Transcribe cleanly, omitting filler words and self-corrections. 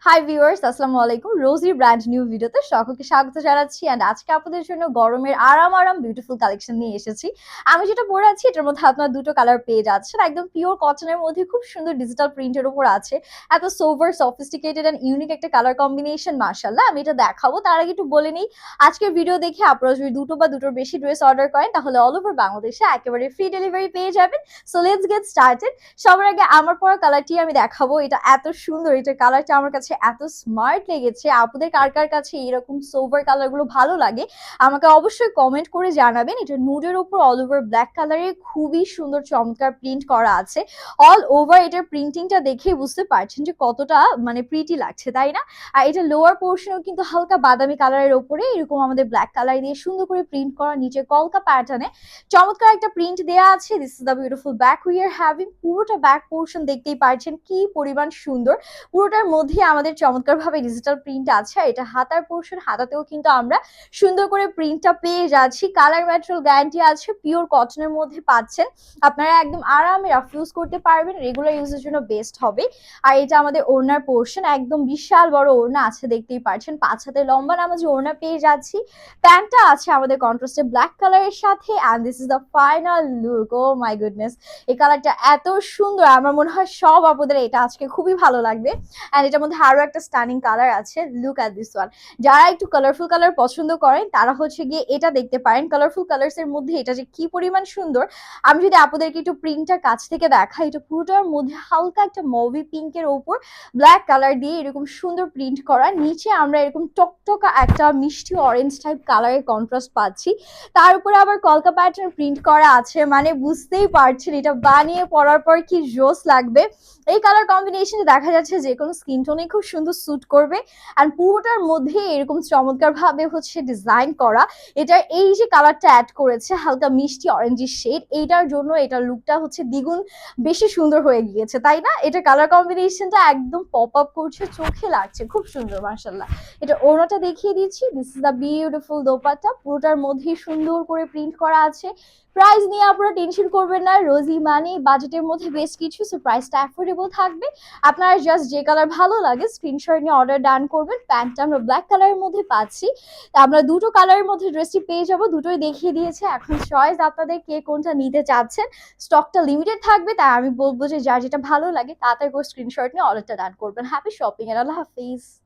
Hi viewers, আসসালামু আলাইকুম। রোজি brand new ভিডিওতে সকলকে স্বাগত জানাচ্ছি। অ্যান্ড আজকে আপনাদের জন্য গরমের আরাম বিউটিফুল কালেকশন নিয়ে এসেছি। আমি যেটা পরে আছি এটার মধ্যে আপনার দুটো কালার পেয়ে যাচ্ছেন। একদম পিওর কটনের মধ্যে খুব সুন্দর ডিজিটাল প্রিন্টের উপর আছে। এত সোভার, সফিস্টিকেটেড অ্যান্ড ইউনিক একটা কালার কম্বিনেশন, মাশাআল্লাহ। আমি এটা দেখাবো তার আগে একটু বলে নিই, আজকের ভিডিও দেখে আপনারা যদি দুটো বা দুটোর বেশি ড্রেস অর্ডার করেন তাহলে অল ওভার বাংলাদেশে একেবারে ফ্রি ডেলিভারি পেয়ে যাবেন। So let's get started. সবার আগে আমার পরা কালারটি আমি দেখাবো। এটা এত সুন্দর, এটা কালারটা আমার কাছে এত স্মার্ট লেগেছে। আপুদের কার কার কাছে এরকম সোভার কালার গুলো ভালো লাগে আমাকে অবশ্যই কমেন্ট করে জানাবেন। এটা নুডের উপর অল ওভার ব্ল্যাক কালারে খুবই সুন্দর চমৎকার প্রিন্ট করা আছে। অল ওভার এটার প্রিন্টিংটা দেখেই বুঝতে পারছেন যে কতটা মানে প্রিটি লাগছে, তাই না? আর এটা লোয়ার পোর্শনও কিন্তু হালকা বাদামি কালারের উপরে এরকম আমাদের ব্ল্যাক কালার দিয়ে সুন্দর করে প্রিন্ট করা, নিচে কলকা প্যাটার্নে চমৎকার একটা প্রিন্ট দেয়া আছে। This is the beautiful back we are having. পুরোটা ব্যাক পোর্শন দেখতেই পারছেন কি পরিমাণ সুন্দর। পুরোটার মধ্যে আমাদের চমৎকার ভাবে ডিজিটাল প্রিন্ট আছে। আর এটা হাতার পোর্শন, হাতাতেও কিন্তু আমরা সুন্দর করে প্রিন্টটা পেয়ে যাচ্ছি। কালার ম্যাটেরিয়াল গ্যারান্টি আছে, পিওর কটনের মধ্যে পাচ্ছেন। আপনারা একদম আরামে রাফ ইউজ করতে পারবেন, রেগুলার ইউজের জন্য বেস্ট হবে। আর এটা আমাদের ওড়নার পোর্শন, একদম বিশাল বড় ওড়না আছে, দেখতেই পারছেন 5 হাতে লম্বা নামাজি ওড়না পেয়ে যাচ্ছি। প্যান্টটা আছে আমাদের কন্ট্রাস্টে ব্ল্যাক কালারের সাথে। And this is the final look. Oh my goodness, এই কালারটা এত সুন্দর, আমার মনে হয় সব আপুদের এটা আজকে খুবই ভালো লাগবে। অ্যান্ড এটার মধ্যে আরো একটা স্টানিং কালার আছে। Look at this one. যারা একটু কালারফুল কালার পছন্দ করেন তারা হচ্ছে গিয়ে এটা দেখতে পারেন। কালারফুল কালার্স এর মধ্যে এটা যে কি পরিমাণ সুন্দর, আমি যদি আপনাদেরকে একটু প্রিন্টটা কাছ থেকে দেখাই, এটা পুরোটার মধ্যে হালকা একটা মভি পিঙ্কের ওপর ব্ল্যাক কালার দিয়ে এরকম সুন্দর প্রিন্ট করা, নিচে আমরা এরকম টকটকা একটা মিষ্টি অরেঞ্জ টাইপ কালারের কন্ট্রাস্ট পাচ্ছি। তার উপরে আবার কলকা প্যাটার্ন প্রিন্ট করা আছে, মানে বুঝতেই পারছেন এটা বানিয়ে পরার পর কি জোস লাগবে। এই কালার কম্বিনেশনে দেখা যাচ্ছে যে কোনো স্কিন টোনে খুব সুন্দর স্যুট করবে। আর পুরোটার মধ্যে এরকম চমৎকার ভাবে হচ্ছে ডিজাইন করা। এটার এই যে কালারটা অ্যাড করেছে হালকা মিষ্টি অরেঞ্জের শেড, এইটার জন্য এটার লুকটা হচ্ছে দ্বিগুণ বেশি সুন্দর হয়ে গিয়েছে, তাই না? এটা কালার কম্বিনেশনটা একদম পপ আপ করছে, চোখে লাগছে, খুব সুন্দর মাশাআল্লাহ। এটা ওড়নাটা দেখিয়ে দিচ্ছি। This is the beautiful dupatta, পুরোটার মধ্যেই সুন্দর করে প্রিন্ট করা আছে। প্রাইস নিয়ে আপনারা টেনশন করবেন না, রোজি মানে বাজেটের মধ্যে বেশ কিছু, সো প্রাইসটা অ্যাফোর্ডেবল থাকবে। আপনারা জাস্ট যে কালার ভালো লাগে স্ক্রিনশট নিয়ে অর্ডার ডান করবেন। প্যান্টটা আমরা ব্ল্যাক কালারের মধ্যে পাচ্ছি। আমরা দুটো কালারের মধ্যে ড্রেসটি পেয়ে যাবো, দুটোই দেখিয়ে দিয়েছে। এখন চয়েস আপনাদের কে কোনটা নিতে চাচ্ছেন। স্টকটা লিমিটেড থাকবে, তাই আমি বলবো যে যার যেটা ভালো লাগে তাড়াতাড়ি করে স্ক্রিনশট নিয়ে অর্ডারটা ডান করবেন। হ্যাপি শপিং এর, আল্লাহ হাফিজ।